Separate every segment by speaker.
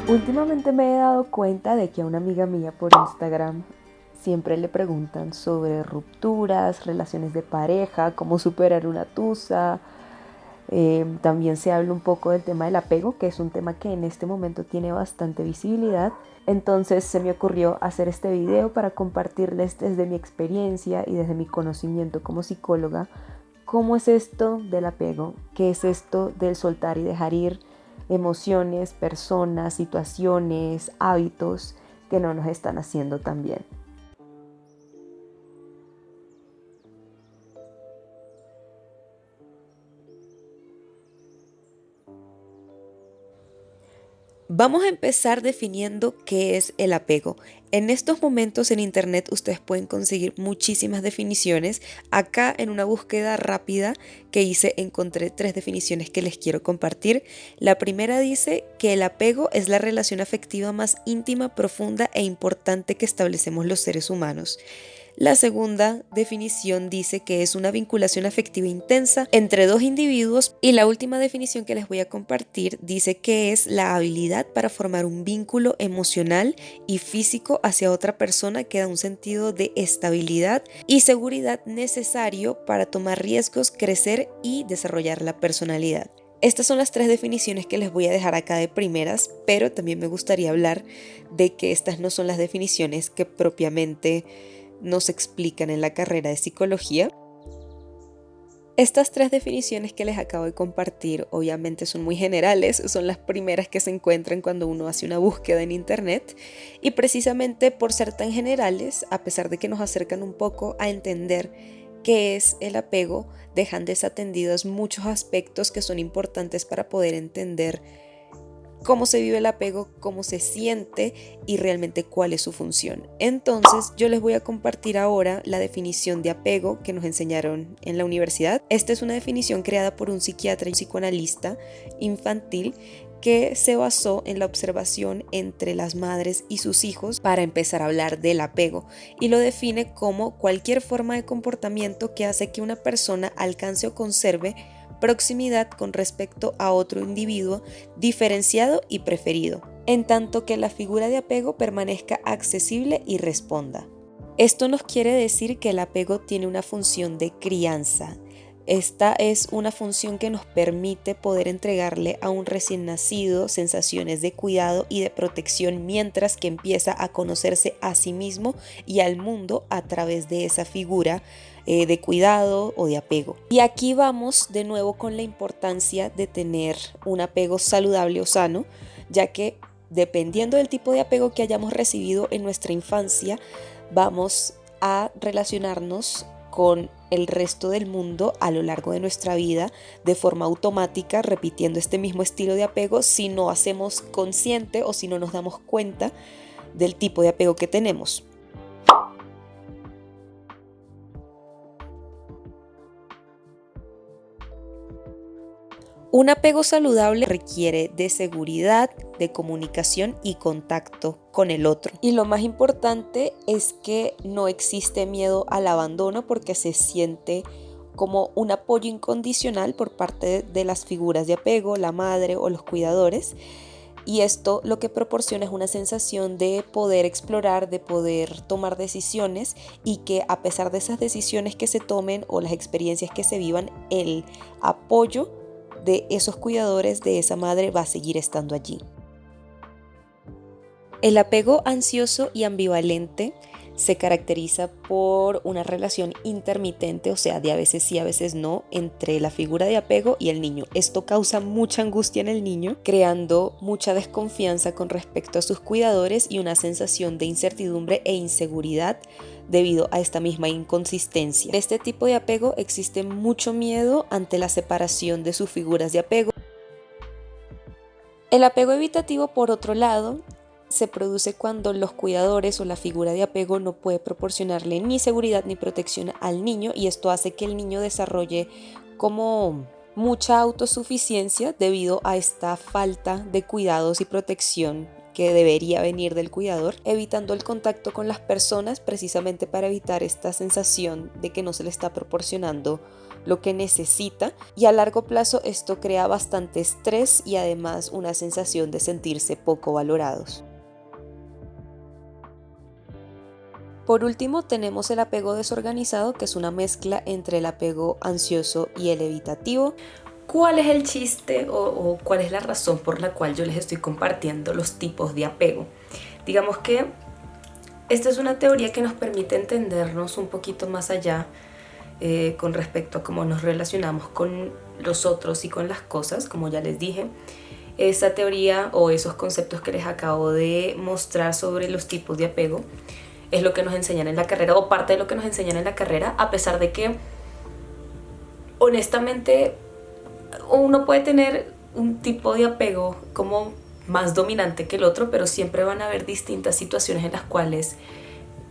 Speaker 1: Últimamente me he dado cuenta de que a una amiga mía por Instagram siempre le preguntan sobre rupturas, relaciones de pareja, cómo superar una tusa. También se habla un poco del tema del apego, que es un tema que en este momento tiene bastante visibilidad. Entonces se me ocurrió hacer este video para compartirles desde mi experiencia y desde mi conocimiento como psicóloga cómo es esto del apego, qué es esto del soltar y dejar ir emociones, personas, situaciones, hábitos que no nos están haciendo tan bien.
Speaker 2: Vamos a empezar definiendo qué es el apego. En estos momentos en internet ustedes pueden conseguir muchísimas definiciones. Acá en una búsqueda rápida que hice encontré 3 definiciones que les quiero compartir. La primera dice que el apego es la relación afectiva más íntima, profunda e importante que establecemos los seres humanos. La segunda definición dice que es una vinculación afectiva intensa entre dos individuos y la última definición que les voy a compartir dice que es la habilidad para formar un vínculo emocional y físico hacia otra persona que da un sentido de estabilidad y seguridad necesario para tomar riesgos, crecer y desarrollar la personalidad. Estas son las 3 definiciones que les voy a dejar acá de primeras, pero también me gustaría hablar de que estas no son las definiciones que propiamente nos explican en la carrera de psicología. Estas 3 definiciones que les acabo de compartir obviamente son muy generales, son las primeras que se encuentran cuando uno hace una búsqueda en internet y precisamente por ser tan generales, a pesar de que nos acercan un poco a entender qué es el apego, dejan desatendidos muchos aspectos que son importantes para poder entender cómo se vive el apego, cómo se siente y realmente cuál es su función. Entonces yo les voy a compartir ahora la definición de apego que nos enseñaron en la universidad. Esta es una definición creada por un psiquiatra y psicoanalista infantil que se basó en la observación entre las madres y sus hijos para empezar a hablar del apego y lo define como cualquier forma de comportamiento que hace que una persona alcance o conserve proximidad con respecto a otro individuo diferenciado y preferido, en tanto que la figura de apego permanezca accesible y responda. Esto nos quiere decir que el apego tiene una función de crianza. Esta es una función que nos permite poder entregarle a un recién nacido sensaciones de cuidado y de protección mientras que empieza a conocerse a sí mismo y al mundo a través de esa figura de cuidado o de apego. Y aquí vamos de nuevo con la importancia de tener un apego saludable o sano, ya que dependiendo del tipo de apego que hayamos recibido en nuestra infancia, vamos a relacionarnos con el resto del mundo a lo largo de nuestra vida de forma automática, repitiendo este mismo estilo de apego si no hacemos consciente o si no nos damos cuenta del tipo de apego que tenemos. Un apego saludable requiere de seguridad, de comunicación y contacto con el otro. Y lo más importante es que no existe miedo al abandono porque se siente como un apoyo incondicional por parte de las figuras de apego, la madre o los cuidadores. Y esto lo que proporciona es una sensación de poder explorar, de poder tomar decisiones y que a pesar de esas decisiones que se tomen o las experiencias que se vivan, el apoyo de esos cuidadores, de esa madre, va a seguir estando allí. El apego ansioso y ambivalente se caracteriza por una relación intermitente, o sea, de a veces sí, a veces no, entre la figura de apego y el niño. Esto causa mucha angustia en el niño, creando mucha desconfianza con respecto a sus cuidadores y una sensación de incertidumbre e inseguridad debido a esta misma inconsistencia. En este tipo de apego existe mucho miedo ante la separación de sus figuras de apego. El apego evitativo, por otro lado, se produce cuando los cuidadores o la figura de apego no puede proporcionarle ni seguridad ni protección al niño y esto hace que el niño desarrolle como mucha autosuficiencia debido a esta falta de cuidados y protección que debería venir del cuidador, evitando el contacto con las personas precisamente para evitar esta sensación de que no se le está proporcionando lo que necesita, y a largo plazo esto crea bastante estrés y además una sensación de sentirse poco valorados. Por último, tenemos el apego desorganizado, que es una mezcla entre el apego ansioso y el evitativo.
Speaker 1: ¿Cuál es el chiste o cuál es la razón por la cual yo les estoy compartiendo los tipos de apego? Digamos que esta es una teoría que nos permite entendernos un poquito más allá con respecto a cómo nos relacionamos con los otros y con las cosas, como ya les dije. Esa teoría o esos conceptos que les acabo de mostrar sobre los tipos de apego es lo que nos enseñan en la carrera, o parte de lo que nos enseñan en la carrera, a pesar de que honestamente uno puede tener un tipo de apego como más dominante que el otro, pero siempre van a haber distintas situaciones en las cuales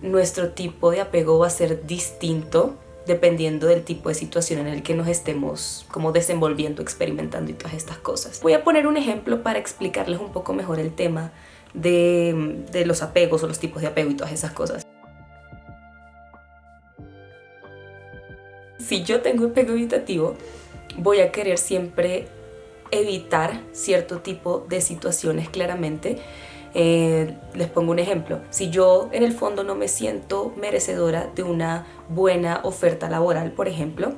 Speaker 1: nuestro tipo de apego va a ser distinto dependiendo del tipo de situación en el que nos estemos como desenvolviendo, experimentando y todas estas cosas. Voy a poner un ejemplo para explicarles un poco mejor el tema de los apegos o los tipos de apego y todas esas cosas. Si yo tengo apego evitativo, voy a querer siempre evitar cierto tipo de situaciones claramente. Les pongo un ejemplo. Si yo en el fondo no me siento merecedora de una buena oferta laboral, por ejemplo,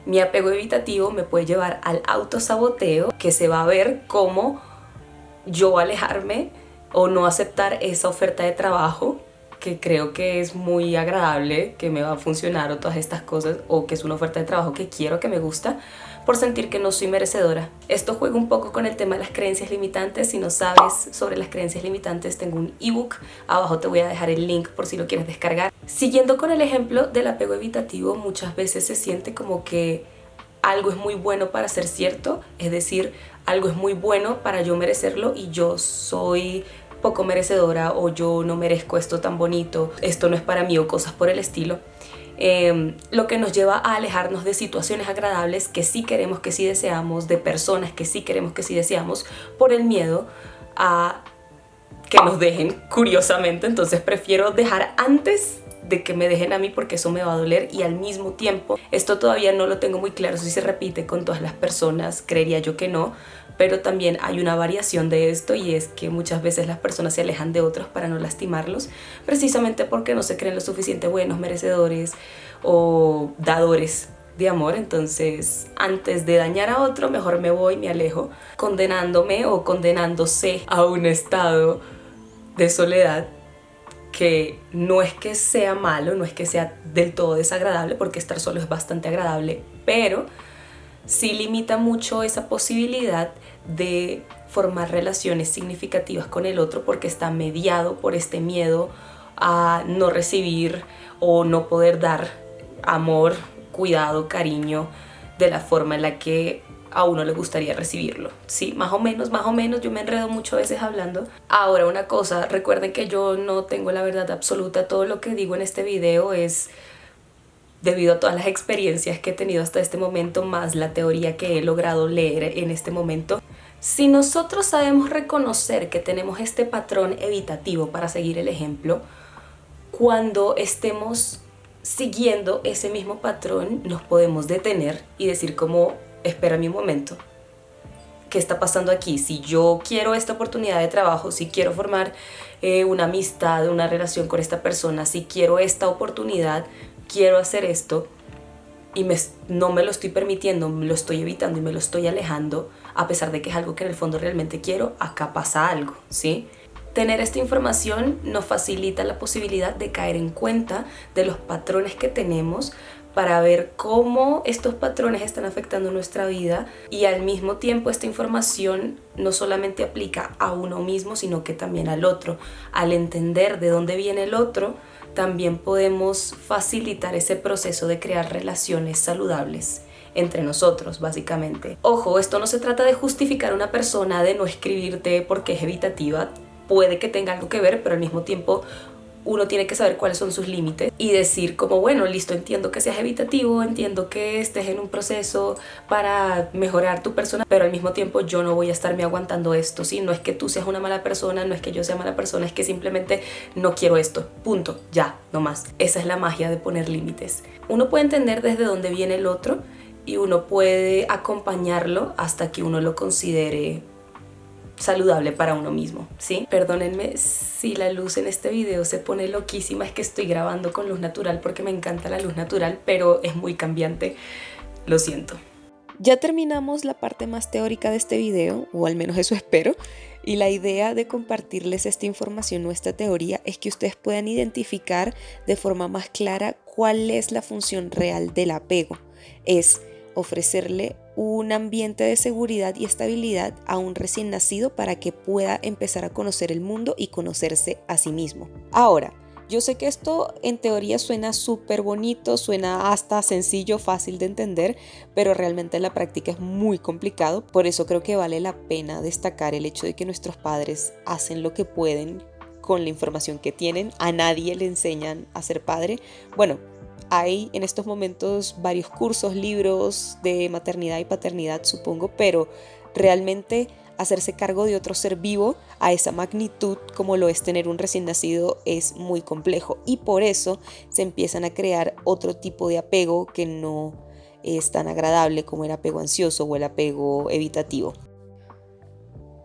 Speaker 1: mi apego evitativo me puede llevar al autosaboteo, que se va a ver como yo alejarme o no aceptar esa oferta de trabajo que creo que es muy agradable, que me va a funcionar o todas estas cosas, o que es una oferta de trabajo que quiero, que me gusta, por sentir que no soy merecedora. Esto juega un poco con el tema de las creencias limitantes. Si no sabes sobre las creencias limitantes, tengo un ebook, abajo te voy a dejar el link por si lo quieres descargar. Siguiendo con el ejemplo del apego evitativo, muchas veces se siente como que algo es muy bueno para ser cierto, es decir, algo es muy bueno para yo merecerlo y yo soy poco merecedora, o yo no merezco esto tan bonito, esto no es para mí, o cosas por el estilo. Lo que nos lleva a alejarnos de situaciones agradables que sí queremos, que sí deseamos, de personas que sí queremos, que sí deseamos, por el miedo a que nos dejen, curiosamente. Entonces prefiero dejar antes de que me dejen a mí, porque eso me va a doler. Y al mismo tiempo, esto todavía no lo tengo muy claro si se repite con todas las personas, creería yo que no, pero también hay una variación de esto, y es que muchas veces las personas se alejan de otros para no lastimarlos, precisamente porque no se creen lo suficiente buenos, merecedores o dadores de amor. Entonces, antes de dañar a otro, mejor me voy, me alejo, condenándome o condenándose a un estado de soledad que no es que sea malo, no es que sea del todo desagradable, porque estar solo es bastante agradable, pero sí limita mucho esa posibilidad de formar relaciones significativas con el otro, porque está mediado por este miedo a no recibir o no poder dar amor, cuidado, cariño de la forma en la que a uno le gustaría recibirlo, ¿sí? Más o menos, yo me enredo mucho a veces hablando. Ahora, una cosa, recuerden que yo no tengo la verdad absoluta, todo lo que digo en este video es debido a todas las experiencias que he tenido hasta este momento, más la teoría que he logrado leer en este momento. Si nosotros sabemos reconocer que tenemos este patrón evitativo, para seguir el ejemplo, cuando estemos siguiendo ese mismo patrón, nos podemos detener y decir como, espérame un momento, ¿qué está pasando aquí? Si yo quiero esta oportunidad de trabajo, si quiero formar una amistad, una relación con esta persona, si quiero esta oportunidad, quiero hacer esto, y no me lo estoy permitiendo, me lo estoy evitando y me lo estoy alejando, a pesar de que es algo que en el fondo realmente quiero, acá pasa algo, ¿sí? Tener esta información nos facilita la posibilidad de caer en cuenta de los patrones que tenemos, para ver cómo estos patrones están afectando nuestra vida, y al mismo tiempo esta información no solamente aplica a uno mismo, sino que también al otro. Al entender de dónde viene el otro, también podemos facilitar ese proceso de crear relaciones saludables entre nosotros, básicamente. Ojo, esto no se trata de justificar a una persona de no escribirte porque es evitativa. Puede que tenga algo que ver, pero al mismo tiempo
Speaker 2: uno tiene que saber cuáles son sus límites y decir como, bueno, listo, entiendo que seas evitativo, entiendo que estés en un proceso para mejorar tu persona, pero al mismo tiempo yo no voy a estarme aguantando esto, ¿sí? No es que tú seas una mala persona, no es que yo sea mala persona, es que simplemente no quiero esto, punto, ya, no más. Esa es la magia de poner límites. Uno puede entender desde dónde viene el otro y uno puede acompañarlo hasta que uno lo considere saludable para uno mismo, ¿sí? Perdónenme si la luz en este video se pone loquísima, es que estoy grabando con luz natural porque me encanta la luz natural, pero es muy cambiante, lo siento. Ya terminamos la parte más teórica de este video, o al menos eso espero, y la idea de compartirles esta información o esta teoría es que ustedes puedan identificar de forma más clara cuál es la función real del apego. Es ofrecerle un ambiente de seguridad y estabilidad a un recién nacido para que pueda empezar a conocer el mundo y conocerse a sí mismo. Ahora, yo sé que esto en teoría suena súper bonito, suena hasta sencillo, fácil de entender, pero realmente en la práctica es muy complicado. Por eso creo que vale la pena destacar el hecho de que nuestros padres hacen lo que pueden con la información que tienen. A nadie le enseñan a ser padre. Bueno, hay en estos momentos varios cursos, libros de maternidad y paternidad, supongo, pero realmente hacerse cargo de otro ser vivo a esa magnitud como lo es tener un recién nacido es muy complejo, y por eso se empiezan a crear otro tipo de apego que no es tan agradable como el apego ansioso o el apego evitativo.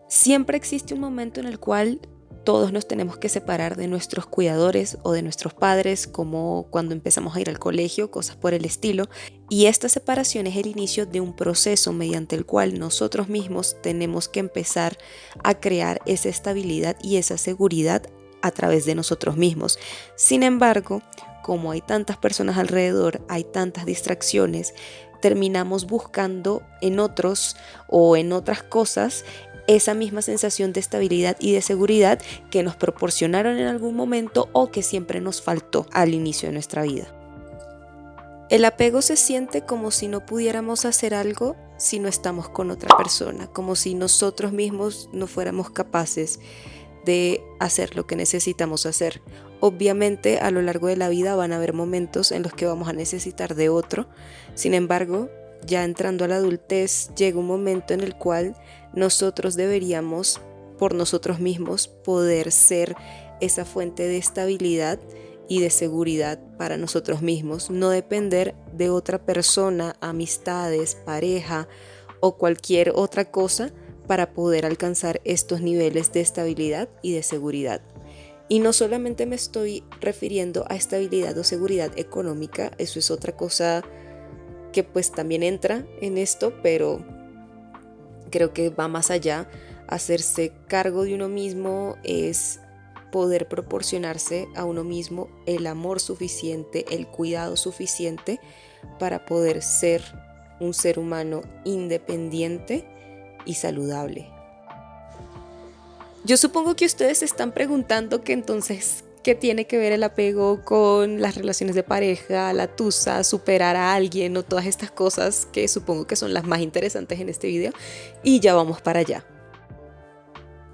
Speaker 2: Siempre existe un momento en el cual todos nos tenemos que separar de nuestros cuidadores o de nuestros padres, como cuando empezamos a ir al colegio, cosas por el estilo. Y esta separación es el inicio de un proceso mediante el cual nosotros mismos tenemos que empezar a crear esa estabilidad y esa seguridad a través de nosotros mismos. Sin embargo, como hay tantas personas alrededor, hay tantas distracciones, terminamos buscando en otros o en otras cosas esa misma sensación de estabilidad y de seguridad que nos proporcionaron en algún momento o que siempre nos faltó al inicio de nuestra vida. El apego se siente como si no pudiéramos hacer algo si no estamos con otra persona, como si nosotros mismos no fuéramos capaces de hacer lo que necesitamos hacer. Obviamente, a lo largo de la vida van a haber momentos en los que vamos a necesitar de otro. Sin embargo, ya entrando a la adultez, llega un momento en el cual nosotros deberíamos, por nosotros mismos, poder ser esa fuente de estabilidad y de seguridad para nosotros mismos, no depender de otra persona, amistades, pareja o cualquier otra cosa para poder alcanzar estos niveles de estabilidad y de seguridad. Y no solamente me estoy refiriendo a estabilidad o seguridad económica, eso es otra cosa que pues también entra en esto, pero creo que va más allá. Hacerse cargo de uno mismo es poder proporcionarse a uno mismo el amor suficiente, el cuidado suficiente para poder ser un ser humano independiente y saludable. Yo supongo que ustedes se están preguntando que entonces, ¿qué tiene que ver el apego con las relaciones de pareja, la tusa, superar a alguien o todas estas cosas que supongo que son las más interesantes en este video? Y ya vamos para allá.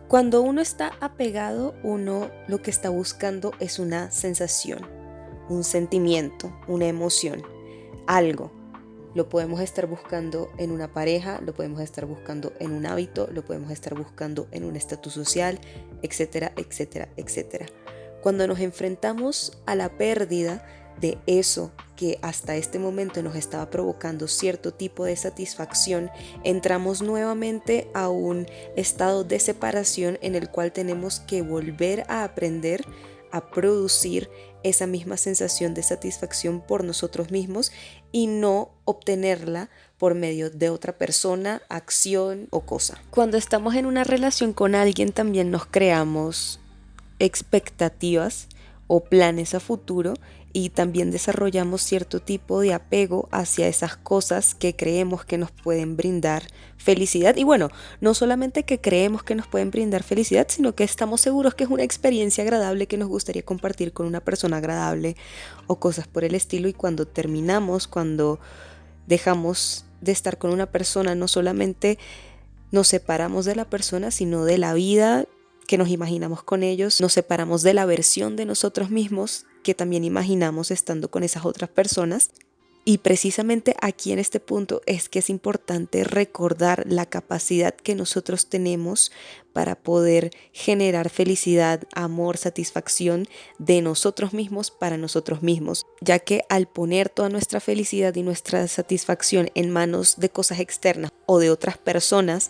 Speaker 2: Cuando uno está apegado, uno lo que está buscando es una sensación, un sentimiento, una emoción, algo. Lo podemos estar buscando en una pareja, lo podemos estar buscando en un hábito, lo podemos estar buscando en un estatus social, etcétera, etcétera, etcétera. Cuando nos enfrentamos a la pérdida de eso que hasta este momento nos estaba provocando cierto tipo de satisfacción, entramos nuevamente a un estado de separación en el cual tenemos que volver a aprender a producir esa misma sensación de satisfacción por nosotros mismos y no obtenerla por medio de otra persona, acción o cosa. Cuando estamos en una relación con alguien también nos creamos expectativas o planes a futuro y también desarrollamos cierto tipo de apego hacia esas cosas que creemos que nos pueden brindar felicidad. Y bueno, no solamente que creemos que nos pueden brindar felicidad, sino que estamos seguros que es una experiencia agradable que nos gustaría compartir con una persona agradable o cosas por el estilo. Y cuando terminamos, cuando dejamos de estar con una persona, no solamente nos separamos de la persona, sino de la vida que nos imaginamos con ellos, nos separamos de la versión de nosotros mismos que también imaginamos estando con esas otras personas. Y precisamente aquí en este punto es que es importante recordar la capacidad que nosotros tenemos para poder generar felicidad, amor, satisfacción de nosotros mismos para nosotros mismos, ya que al poner toda nuestra felicidad y nuestra satisfacción en manos de cosas externas o de otras personas,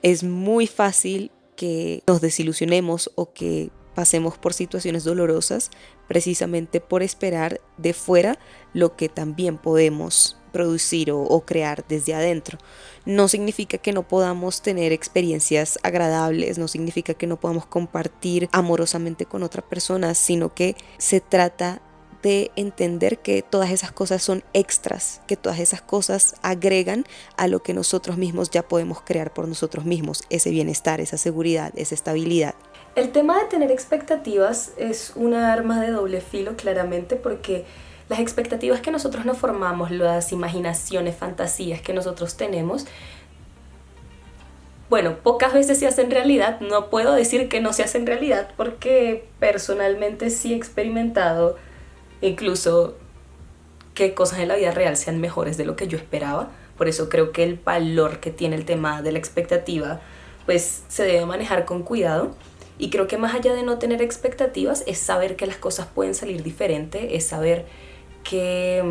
Speaker 2: es muy fácil que nos desilusionemos o que pasemos por situaciones dolorosas precisamente por esperar de fuera lo que también podemos producir o crear desde adentro. No significa que no podamos tener experiencias agradables, no significa que no podamos compartir amorosamente con otra persona, sino que se trata de entender que todas esas cosas son extras, que todas esas cosas agregan a lo que nosotros mismos ya podemos crear por nosotros mismos, ese bienestar, esa seguridad, esa estabilidad.
Speaker 1: El tema de tener expectativas es una arma de doble filo, claramente, porque las expectativas que nosotros nos formamos, las imaginaciones, fantasías que nosotros tenemos, bueno, pocas veces se hacen realidad. No puedo decir que no se hacen realidad porque personalmente sí he experimentado incluso que cosas en la vida real sean mejores de lo que yo esperaba. Por eso creo que el valor que tiene el tema de la expectativa pues se debe manejar con cuidado. Y creo que más allá de no tener expectativas es saber que las cosas pueden salir diferente, es saber que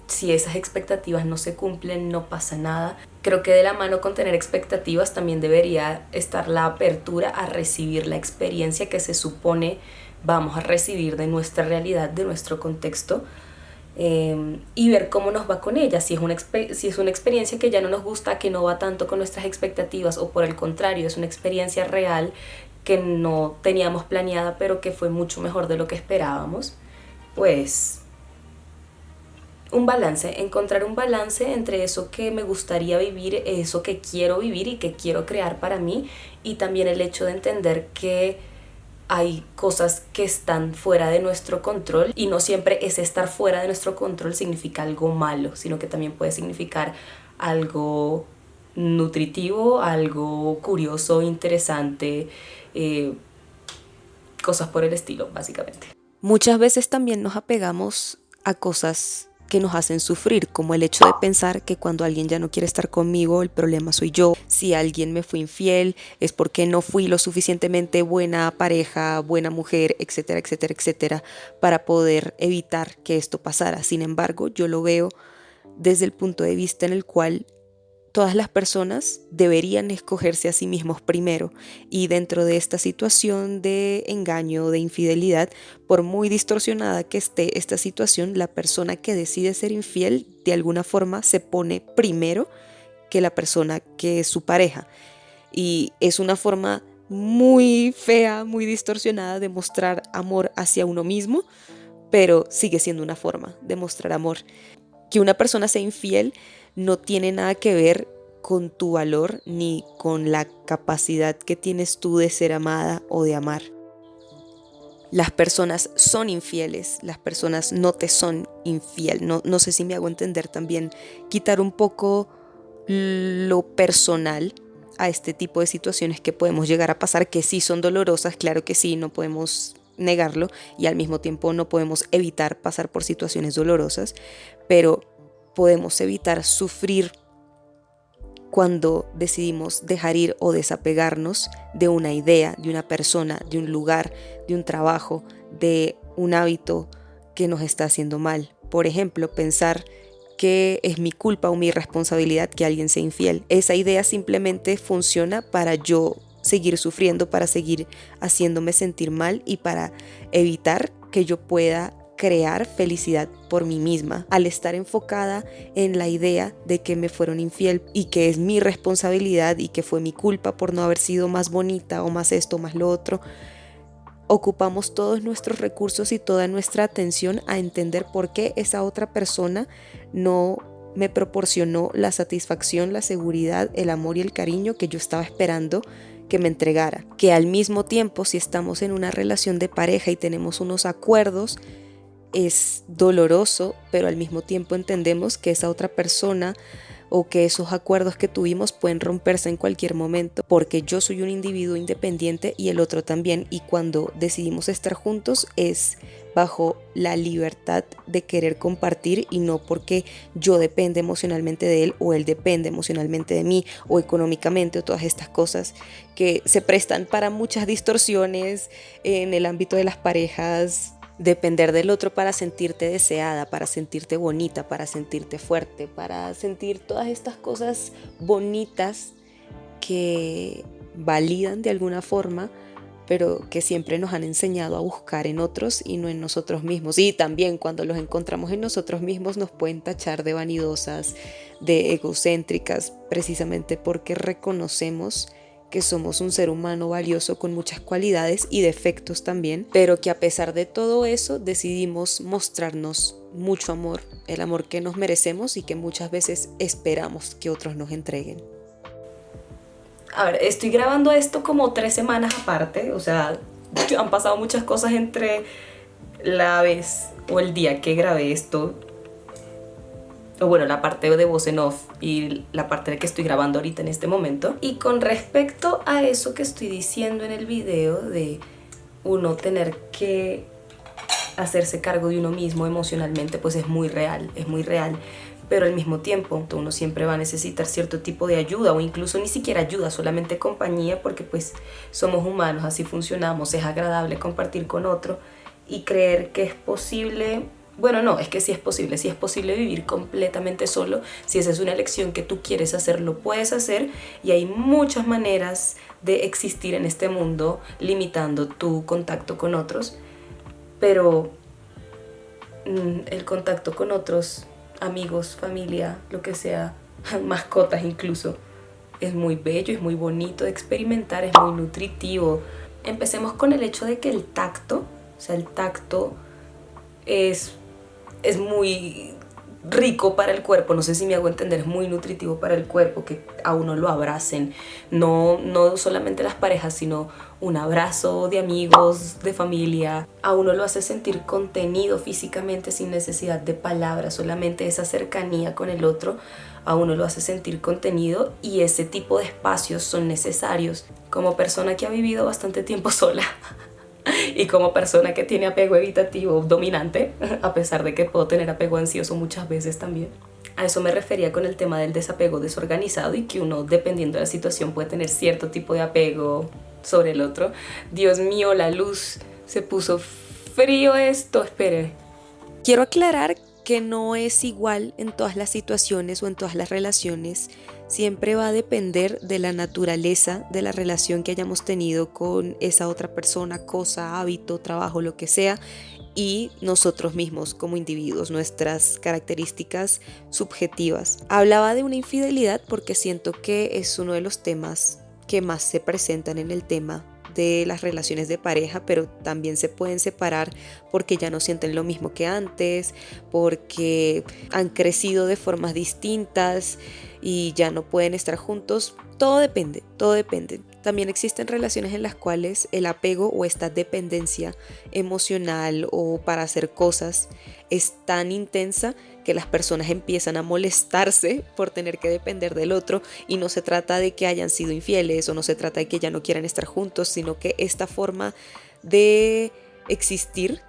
Speaker 1: si esas expectativas no se cumplen no pasa nada. Creo que de la mano con tener expectativas también debería estar la apertura a recibir la experiencia que se supone vamos a recibir de nuestra realidad, de nuestro contexto, y ver cómo nos va con ella, si es una experiencia que ya no nos gusta, que no va tanto con nuestras expectativas, o por el contrario, es una experiencia real que no teníamos planeada pero que fue mucho mejor de lo que esperábamos. Pues encontrar un balance entre eso que me gustaría vivir, eso que quiero vivir y que quiero crear para mí, y también el hecho de entender que hay cosas que están fuera de nuestro control, y no siempre ese estar fuera de nuestro control significa algo malo, sino que también puede significar algo nutritivo, algo curioso, interesante, cosas por el estilo, básicamente.
Speaker 2: Muchas veces también nos apegamos a cosas que nos hacen sufrir, como el hecho de pensar que cuando alguien ya no quiere estar conmigo, el problema soy yo. Si alguien me fue infiel, es porque no fui lo suficientemente buena pareja, buena mujer, etcétera, etcétera, etcétera, para poder evitar que esto pasara. Sin embargo, yo lo veo desde el punto de vista en el cual todas las personas deberían escogerse a sí mismos primero, y dentro de esta situación de engaño, de infidelidad, por muy distorsionada que esté esta situación, la persona que decide ser infiel de alguna forma se pone primero que la persona que es su pareja, y es una forma muy fea, muy distorsionada de mostrar amor hacia uno mismo, pero sigue siendo una forma de mostrar amor. Que una persona sea infiel no tiene nada que ver con tu valor ni con la capacidad que tienes tú de ser amada o de amar. Las personas son infieles, las personas no te son infiel. No sé si me hago entender también. Quitar un poco lo personal a este tipo de situaciones que podemos llegar a pasar, que sí son dolorosas, claro que sí, no podemos negarlo, y al mismo tiempo no podemos evitar pasar por situaciones dolorosas, pero podemos evitar sufrir cuando decidimos dejar ir o desapegarnos de una idea, de una persona, de un lugar, de un trabajo, de un hábito que nos está haciendo mal. Por ejemplo, pensar que es mi culpa o mi responsabilidad que alguien sea infiel. Esa idea simplemente funciona para yo seguir sufriendo, para seguir haciéndome sentir mal y para evitar que yo pueda crear felicidad por mí misma. Al estar enfocada en la idea de que me fueron infiel y que es mi responsabilidad y que fue mi culpa por no haber sido más bonita o más esto, más lo otro, ocupamos todos nuestros recursos y toda nuestra atención a entender por qué esa otra persona no me proporcionó la satisfacción, la seguridad, el amor y el cariño que yo estaba esperando que me entregara. Que al mismo tiempo, si estamos en una relación de pareja y tenemos unos acuerdos, es doloroso, pero al mismo tiempo entendemos que esa otra persona o que esos acuerdos que tuvimos pueden romperse en cualquier momento porque yo soy un individuo independiente y el otro también, y cuando decidimos estar juntos es bajo la libertad de querer compartir y no porque yo depende emocionalmente de él o él depende emocionalmente de mí o económicamente o todas estas cosas que se prestan para muchas distorsiones en el ámbito de las parejas. Depender del otro para sentirte deseada, para sentirte bonita, para sentirte fuerte, para sentir todas estas cosas bonitas que validan de alguna forma, pero que siempre nos han enseñado a buscar en otros y no en nosotros mismos. Y también cuando los encontramos en nosotros mismos nos pueden tachar de vanidosas, de egocéntricas, precisamente porque reconocemos que somos un ser humano valioso con muchas cualidades y defectos también, pero que a pesar de todo eso decidimos mostrarnos mucho amor, el amor que nos merecemos y que muchas veces esperamos que otros nos entreguen.
Speaker 3: A ver, estoy grabando esto como 3 semanas aparte, o sea, han pasado muchas cosas entre la vez o el día que grabé esto, o bueno, la parte de voz en off y la parte de que estoy grabando ahorita en este momento. Y con respecto a eso que estoy diciendo en el video de uno tener que hacerse cargo de uno mismo emocionalmente, pues es muy real, pero al mismo tiempo uno siempre va a necesitar cierto tipo de ayuda o incluso ni siquiera ayuda, solamente compañía, porque pues somos humanos, así funcionamos, es agradable compartir con otro y creer que es posible. Bueno, no, es que sí es posible vivir completamente solo. Si esa es una elección que tú quieres hacer, lo puedes hacer, y hay muchas maneras de existir en este mundo limitando tu contacto con otros, pero el contacto con otros, amigos, familia, lo que sea, mascotas incluso, es muy bello, es muy bonito de experimentar, es muy nutritivo. Empecemos con el hecho de que el tacto es muy rico para el cuerpo, no sé si me hago entender, es muy nutritivo para el cuerpo que a uno lo abracen, no solamente las parejas, sino un abrazo de amigos, de familia, a uno lo hace sentir contenido físicamente sin necesidad de palabras, solamente esa cercanía con el otro a uno lo hace sentir contenido, y ese tipo de espacios son necesarios. Como persona que ha vivido bastante tiempo sola y como persona que tiene apego evitativo dominante, a pesar de que puedo tener apego ansioso muchas veces también, a eso me refería con el tema del desapego desorganizado, y que uno, dependiendo de la situación, puede tener cierto tipo de apego sobre el otro. Dios mío, la luz, se puso frío esto, espere.
Speaker 2: Quiero aclarar que no es igual en todas las situaciones o en todas las relaciones. Siempre va a depender de la naturaleza de la relación que hayamos tenido con esa otra persona, cosa, hábito, trabajo, lo que sea, y nosotros mismos como individuos, nuestras características subjetivas. Hablaba de una infidelidad porque siento que es uno de los temas que más se presentan en el tema de las relaciones de pareja, pero también se pueden separar porque ya no sienten lo mismo que antes, porque han crecido de formas distintas y ya no pueden estar juntos. Todo depende, todo depende. También existen relaciones en las cuales el apego o esta dependencia emocional o para hacer cosas es tan intensa que las personas empiezan a molestarse por tener que depender del otro, y no se trata de que hayan sido infieles o no se trata de que ya no quieran estar juntos, sino que esta forma de existir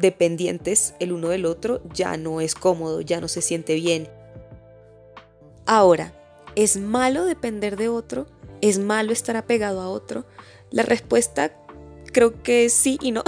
Speaker 2: dependientes el uno del otro ya no es cómodo, ya no se siente bien. Ahora, ¿es malo depender de otro? ¿Es malo estar apegado a otro? La respuesta creo que sí y no.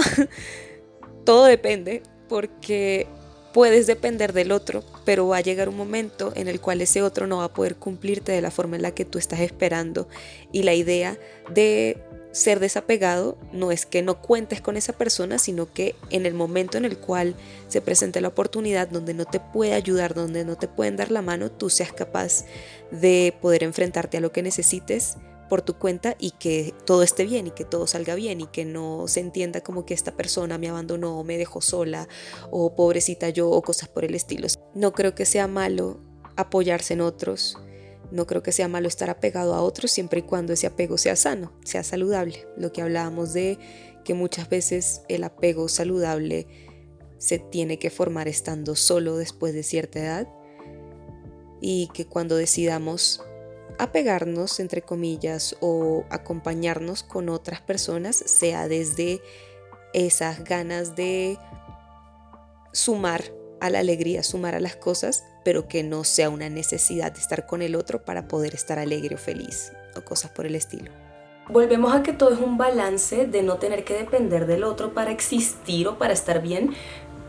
Speaker 2: Todo depende, porque puedes depender del otro, pero va a llegar un momento en el cual ese otro no va a poder cumplirte de la forma en la que tú estás esperando. Y la idea de ser desapegado no es que no cuentes con esa persona, sino que en el momento en el cual se presente la oportunidad donde no te puede ayudar, donde no te pueden dar la mano, tú seas capaz de poder enfrentarte a lo que necesites por tu cuenta y que todo esté bien y que todo salga bien y que no se entienda como que esta persona me abandonó, me dejó sola o pobrecita yo o cosas por el estilo. No creo que sea malo apoyarse en otros. No creo que sea malo estar apegado a otros siempre y cuando ese apego sea sano, sea saludable. Lo que hablábamos de que muchas veces el apego saludable se tiene que formar estando solo después de cierta edad. y que cuando decidamos apegarnos, entre comillas, o acompañarnos con otras personas, sea desde esas ganas de sumar a la alegría, sumar a las cosas, pero que no sea una necesidad de estar con el otro para poder estar alegre o feliz o cosas por el estilo.
Speaker 3: Volvemos a que todo es un balance de no tener que depender del otro para existir o para estar bien,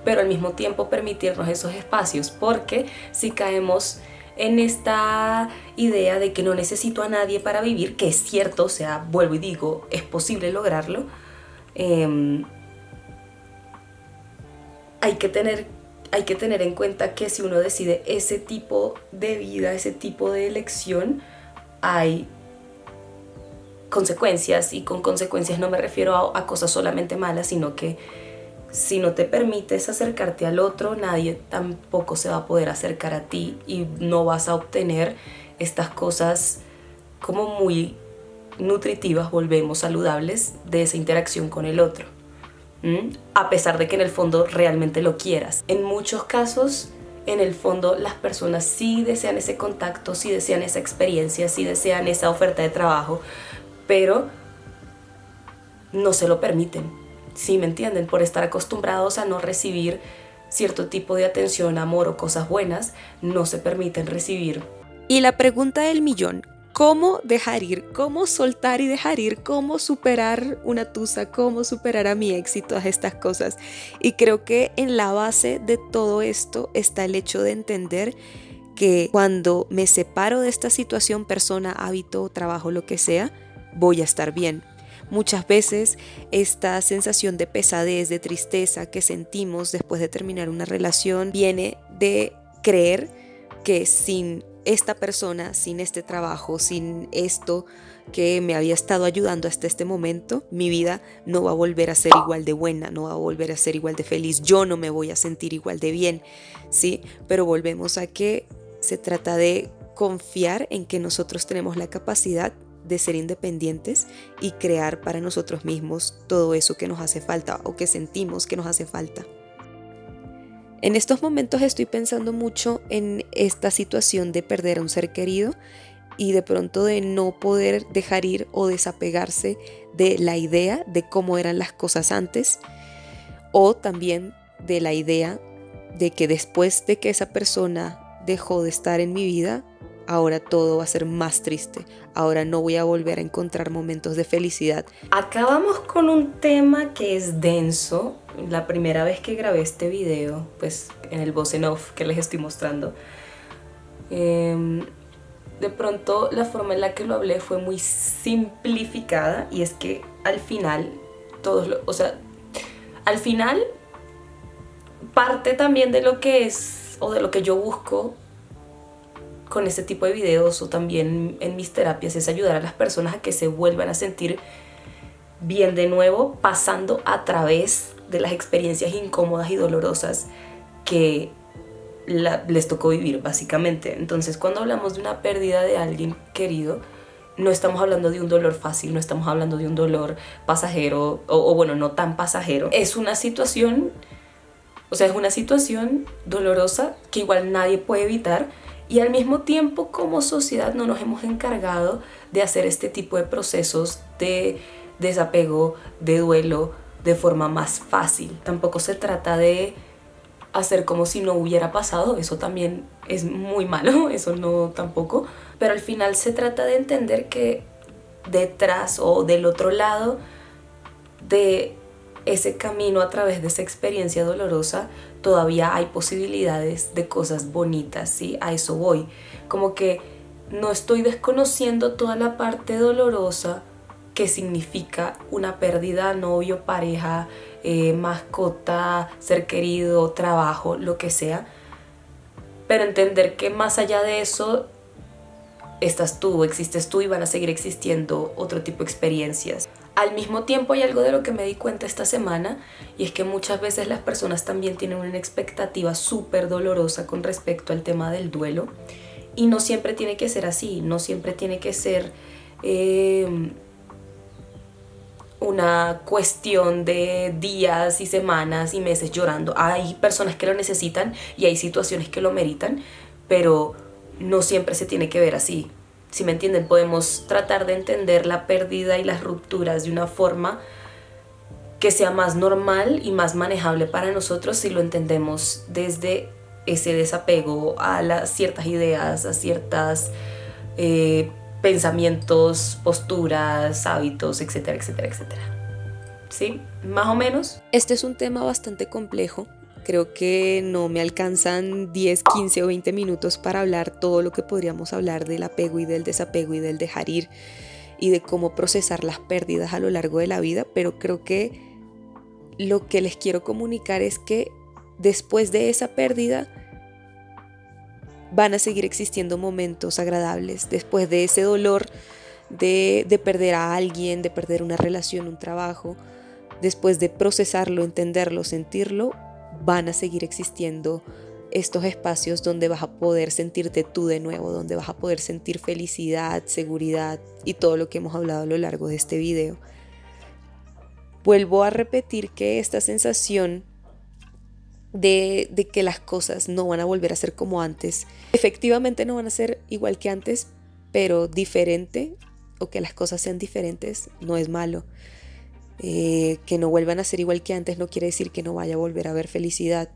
Speaker 3: pero al mismo tiempo permitirnos esos espacios, porque si caemos en esta idea de que no necesito a nadie para vivir, que es cierto, o sea, vuelvo y digo, es posible lograrlo, hay que tener en cuenta que si uno decide ese tipo de vida, ese tipo de elección, hay consecuencias, y con consecuencias no me refiero a cosas solamente malas, sino que si no te permites acercarte al otro, nadie tampoco se va a poder acercar a ti y no vas a obtener estas cosas como muy nutritivas, volvemos saludables, de esa interacción con el otro. A pesar de que en el fondo realmente lo quieras. En muchos casos, en el fondo, las personas sí desean ese contacto, sí desean esa experiencia, sí desean esa oferta de trabajo, pero no se lo permiten. ¿Sí me entienden? Por estar acostumbrados a no recibir cierto tipo de atención, amor o cosas buenas, no se permiten recibir.
Speaker 2: Y la pregunta del millón: ¿cómo dejar ir? ¿Cómo soltar y dejar ir? ¿Cómo superar una tusa? ¿Cómo superar a mi ex y todas estas cosas? Y creo que en la base de todo esto está el hecho de entender que cuando me separo de esta situación, persona, hábito, trabajo, lo que sea, voy a estar bien. Muchas veces esta sensación de pesadez, de tristeza que sentimos después de terminar una relación viene de creer que sin esta persona, sin este trabajo, sin esto que me había estado ayudando hasta este momento, mi vida no va a volver a ser igual de buena, no va a volver a ser igual de feliz, yo no me voy a sentir igual de bien, ¿sí? Pero volvemos a que se trata de confiar en que nosotros tenemos la capacidad de ser independientes y crear para nosotros mismos todo eso que nos hace falta o que sentimos que nos hace falta. En estos momentos estoy pensando mucho en esta situación de perder a un ser querido y de pronto de no poder dejar ir o desapegarse de la idea de cómo eran las cosas antes, o también de la idea de que después de que esa persona dejó de estar en mi vida, ahora todo va a ser más triste, ahora no voy a volver a encontrar momentos de felicidad.
Speaker 3: Acabamos con un tema que es denso. La primera vez que grabé este video, pues en el voz en off que les estoy mostrando, de pronto la forma en la que lo hablé fue muy simplificada, y es que al final, al final parte también de lo que es o de lo que yo busco con este tipo de videos o también en mis terapias es ayudar a las personas a que se vuelvan a sentir bien de nuevo, pasando a través de las experiencias incómodas y dolorosas que les tocó vivir básicamente. Entonces, cuando hablamos de una pérdida de alguien querido, no estamos hablando de un dolor fácil, no estamos hablando de un dolor pasajero o bueno, no tan pasajero. Es una situación dolorosa que igual nadie puede evitar, y al mismo tiempo como sociedad no nos hemos encargado de hacer este tipo de procesos de desapego, de duelo, de forma más fácil. Tampoco se trata de hacer como si no hubiera pasado, eso también es muy malo, eso no tampoco, pero al final se trata de entender que detrás o del otro lado de ese camino, a través de esa experiencia dolorosa, todavía hay posibilidades de cosas bonitas, ¿sí? A eso voy. Como que no estoy desconociendo toda la parte dolorosa que significa una pérdida, novio, pareja, mascota, ser querido, trabajo, lo que sea. Pero entender que más allá de eso, estás tú, existes tú y van a seguir existiendo otro tipo de experiencias. Al mismo tiempo hay algo de lo que me di cuenta esta semana, y es que muchas veces las personas también tienen una expectativa súper dolorosa con respecto al tema del duelo, y no siempre tiene que ser así, no siempre tiene que ser una cuestión de días y semanas y meses llorando. Hay personas que lo necesitan y hay situaciones que lo meritan, pero no siempre se tiene que ver así. Si me entienden, podemos tratar de entender la pérdida y las rupturas de una forma que sea más normal y más manejable para nosotros si lo entendemos desde ese desapego a las ciertas ideas, a ciertas pensamientos, posturas, hábitos, etcétera, etcétera, etcétera. ¿Sí? Más o menos.
Speaker 2: Este es un tema bastante complejo. Creo que no me alcanzan 10, 15 o 20 minutos para hablar todo lo que podríamos hablar del apego y del desapego y del dejar ir y de cómo procesar las pérdidas a lo largo de la vida, pero creo que lo que les quiero comunicar es que después de esa pérdida van a seguir existiendo momentos agradables. Después de ese dolor de perder a alguien, de perder una relación, un trabajo, después de procesarlo, entenderlo, sentirlo, van a seguir existiendo estos espacios donde vas a poder sentirte tú de nuevo, donde vas a poder sentir felicidad, seguridad y todo lo que hemos hablado a lo largo de este video. Vuelvo a repetir que esta sensación de que las cosas no van a volver a ser como antes, efectivamente no van a ser igual que antes, pero diferente, o que las cosas sean diferentes, no es malo. Que no vuelvan a ser igual que antes no quiere decir que no vaya a volver a haber felicidad.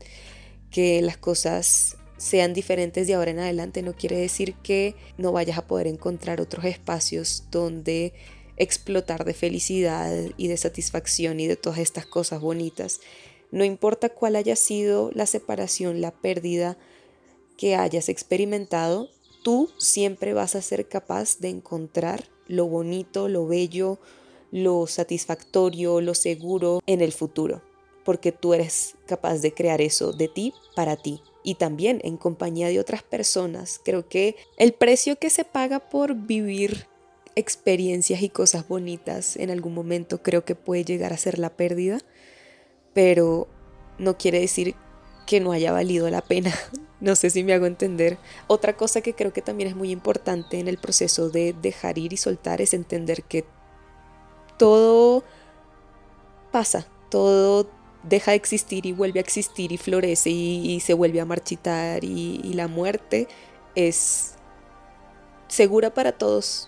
Speaker 2: Que las cosas sean diferentes de ahora en adelante no quiere decir que no vayas a poder encontrar otros espacios donde explotar de felicidad y de satisfacción y de todas estas cosas bonitas. No importa cuál haya sido la separación, la pérdida que hayas experimentado, tú siempre vas a ser capaz de encontrar lo bonito, lo bello, lo satisfactorio, lo seguro en el futuro, porque tú eres capaz de crear eso de ti para ti y también en compañía de otras personas. Creo que el precio que se paga por vivir experiencias y cosas bonitas en algún momento creo que puede llegar a ser la pérdida, pero no quiere decir que no haya valido la pena. No sé si me hago entender. Otra cosa que creo que también es muy importante en el proceso de dejar ir y soltar es entender que todo pasa, todo deja de existir y vuelve a existir y florece y se vuelve a marchitar y la muerte es segura para todos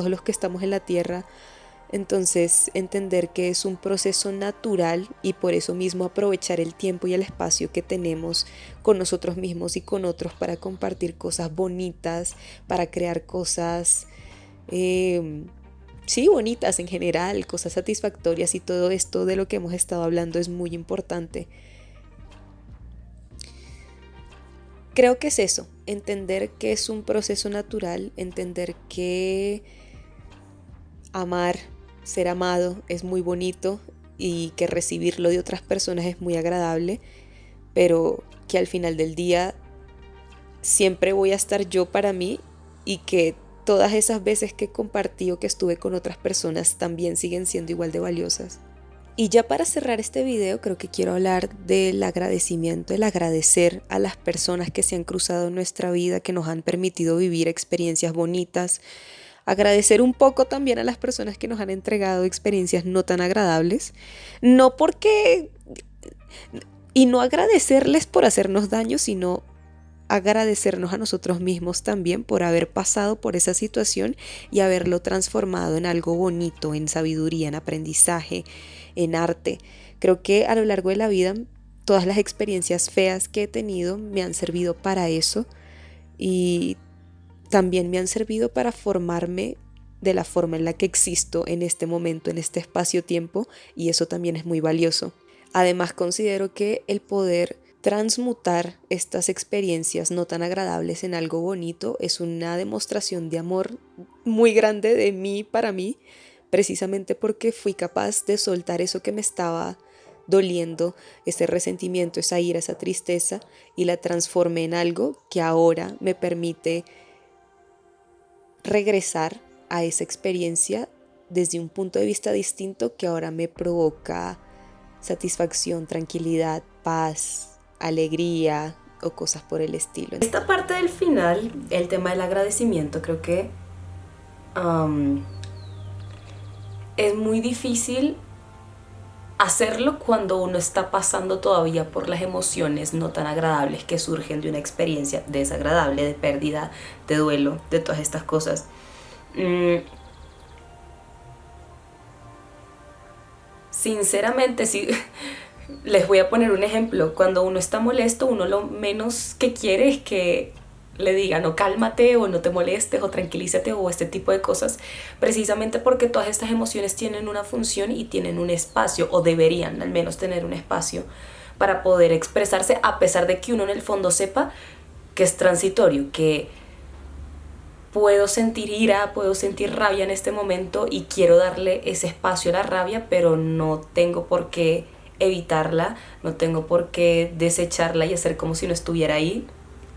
Speaker 2: los que estamos en la tierra. Entonces entender que es un proceso natural y por eso mismo aprovechar el tiempo y el espacio que tenemos con nosotros mismos y con otros para compartir cosas bonitas, para crear cosas sí, bonitas en general, cosas satisfactorias, y todo esto de lo que hemos estado hablando es muy importante. Creo que es eso, entender que es un proceso natural, entender que amar, ser amado es muy bonito y que recibirlo de otras personas es muy agradable, pero que al final del día siempre voy a estar yo para mí y que todas esas veces que compartí o que estuve con otras personas también siguen siendo igual de valiosas. Y ya para cerrar este video creo que quiero hablar del agradecimiento, el agradecer a las personas que se han cruzado en nuestra vida, que nos han permitido vivir experiencias bonitas. Agradecer un poco también a las personas que nos han entregado experiencias no tan agradables. No porque... Y no agradecerles por hacernos daño, sino agradecernos a nosotros mismos también por haber pasado por esa situación y haberlo transformado en algo bonito, en sabiduría, en aprendizaje, en arte. Creo que a lo largo de la vida todas las experiencias feas que he tenido me han servido para eso y también me han servido para formarme de la forma en la que existo en este momento, en este espacio-tiempo, y eso también es muy valioso. Además, considero que el poder transmutar estas experiencias no tan agradables en algo bonito es una demostración de amor muy grande de mí para mí, precisamente porque fui capaz de soltar eso que me estaba doliendo, ese resentimiento, esa ira, esa tristeza, y la transformé en algo que ahora me permite regresar a esa experiencia desde un punto de vista distinto que ahora me provoca satisfacción, tranquilidad, paz, alegría o cosas por el estilo.
Speaker 3: Esta parte del final, el tema del agradecimiento, creo que es muy difícil hacerlo cuando uno está pasando todavía por las emociones no tan agradables que surgen de una experiencia desagradable, de pérdida, de duelo, de todas estas cosas. Sinceramente, sí. Les voy a poner un ejemplo. Cuando uno está molesto, uno lo menos que quiere es que le digan o cálmate o no te molestes o tranquilízate o este tipo de cosas, precisamente porque todas estas emociones tienen una función y tienen un espacio, o deberían al menos tener un espacio para poder expresarse, a pesar de que uno en el fondo sepa que es transitorio, que puedo sentir ira, puedo sentir rabia en este momento y quiero darle ese espacio a la rabia, pero no tengo por qué evitarla, no tengo por qué desecharla y hacer como si no estuviera ahí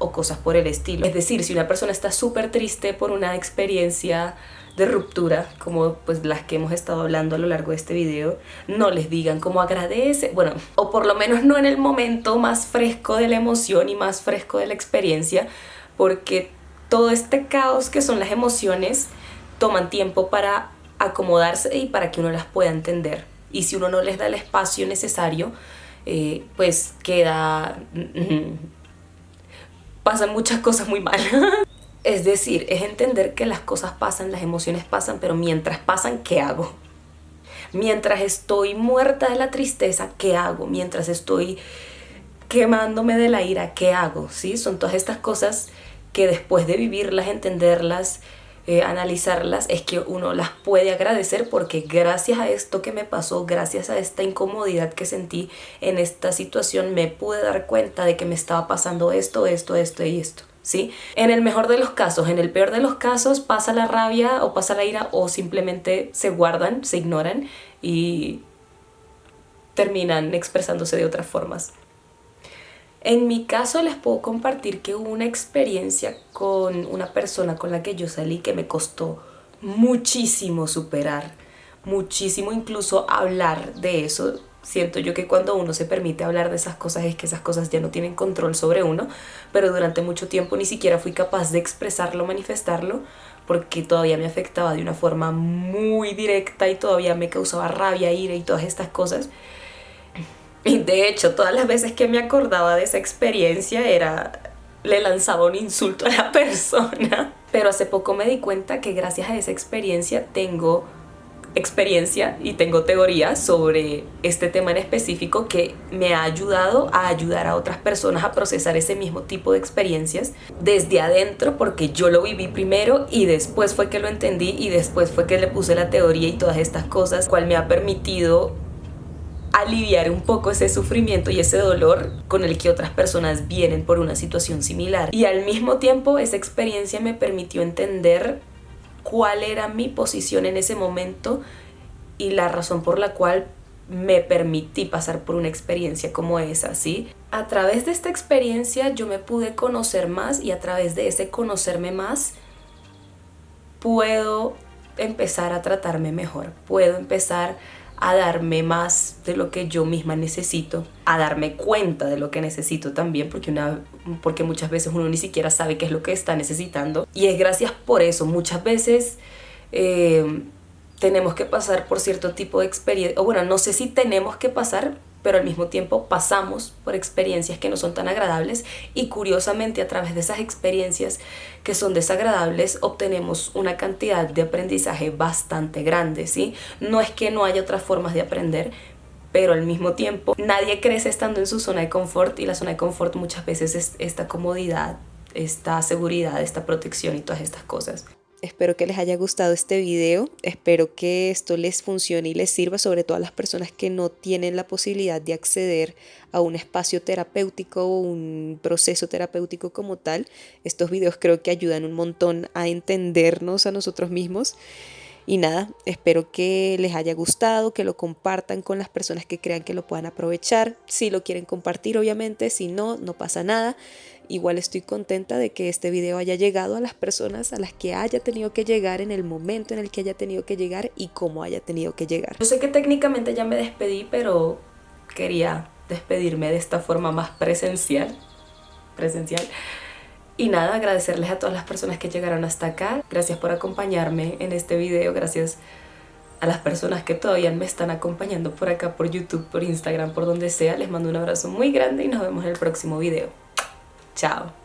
Speaker 3: o cosas por el estilo. Es decir, si una persona está súper triste por una experiencia de ruptura, como pues las que hemos estado hablando a lo largo de este video, no les digan como agradece, bueno, o por lo menos no en el momento más fresco de la emoción y más fresco de la experiencia, porque todo este caos que son las emociones toman tiempo para acomodarse y para que uno las pueda entender. Y si uno no les da el espacio necesario, pues queda... pasan muchas cosas muy mal. Es decir, es entender que las cosas pasan, las emociones pasan, pero mientras pasan, ¿qué hago? Mientras estoy muerta de la tristeza, ¿qué hago? Mientras estoy quemándome de la ira, ¿qué hago? ¿Sí? Son todas estas cosas que después de vivirlas, entenderlas, analizarlas, es que uno las puede agradecer, porque gracias a esto que me pasó, gracias a esta incomodidad que sentí en esta situación, me pude dar cuenta de que me estaba pasando esto y esto. ¿Sí? En el mejor de los casos. En el peor de los casos pasa la rabia o pasa la ira, o simplemente se guardan, se ignoran y terminan expresándose de otras formas. En mi caso les puedo compartir que hubo una experiencia con una persona con la que yo salí que me costó muchísimo superar, muchísimo incluso hablar de eso. Siento yo que cuando uno se permite hablar de esas cosas es que esas cosas ya no tienen control sobre uno, pero durante mucho tiempo ni siquiera fui capaz de expresarlo, manifestarlo, porque todavía me afectaba de una forma muy directa y todavía me causaba rabia, ira y todas estas cosas. Y de hecho, todas las veces que me acordaba de esa experiencia le lanzaba un insulto a la persona. Pero hace poco me di cuenta que gracias a esa experiencia tengo experiencia y tengo teoría sobre este tema en específico, que me ha ayudado a ayudar a otras personas a procesar ese mismo tipo de experiencias desde adentro, porque yo lo viví primero y después fue que lo entendí y después fue que le puse la teoría y todas estas cosas, cual me ha permitido aliviar un poco ese sufrimiento y ese dolor con el que otras personas vienen por una situación similar. Y al mismo tiempo esa experiencia me permitió entender cuál era mi posición en ese momento y la razón por la cual me permití pasar por una experiencia como esa, ¿sí? A través de esta experiencia yo me pude conocer más, y a través de ese conocerme más puedo empezar a tratarme mejor, puedo empezar a darme más de lo que yo misma necesito, a darme cuenta de lo que necesito también, porque muchas veces uno ni siquiera sabe qué es lo que está necesitando. Y es gracias por eso, muchas veces tenemos que pasar por cierto tipo de experiencia, o bueno, no sé si tenemos que pasar, pero al mismo tiempo pasamos por experiencias que no son tan agradables, y curiosamente a través de esas experiencias que son desagradables obtenemos una cantidad de aprendizaje bastante grande, ¿sí? No es que no haya otras formas de aprender, pero al mismo tiempo nadie crece estando en su zona de confort, y la zona de confort muchas veces es esta comodidad, esta seguridad, esta protección y todas estas cosas.
Speaker 2: Espero que les haya gustado este video, espero que esto les funcione y les sirva, sobre todo a las personas que no tienen la posibilidad de acceder a un espacio terapéutico o un proceso terapéutico como tal. Estos videos creo que ayudan un montón a entendernos a nosotros mismos. Y nada, espero que les haya gustado, que lo compartan con las personas que crean que lo puedan aprovechar. Si lo quieren compartir, obviamente, si no, no pasa nada. Igual estoy contenta de que este video haya llegado a las personas a las que haya tenido que llegar, en el momento en el que haya tenido que llegar y cómo haya tenido que llegar.
Speaker 3: Yo sé que técnicamente ya me despedí, pero quería despedirme de esta forma más presencial. Y nada, agradecerles a todas las personas que llegaron hasta acá. Gracias por acompañarme en este video, gracias A las personas que todavía me están acompañando por acá, por YouTube, por Instagram, por donde sea, les mando un abrazo muy grande y nos vemos en el próximo video. Chao.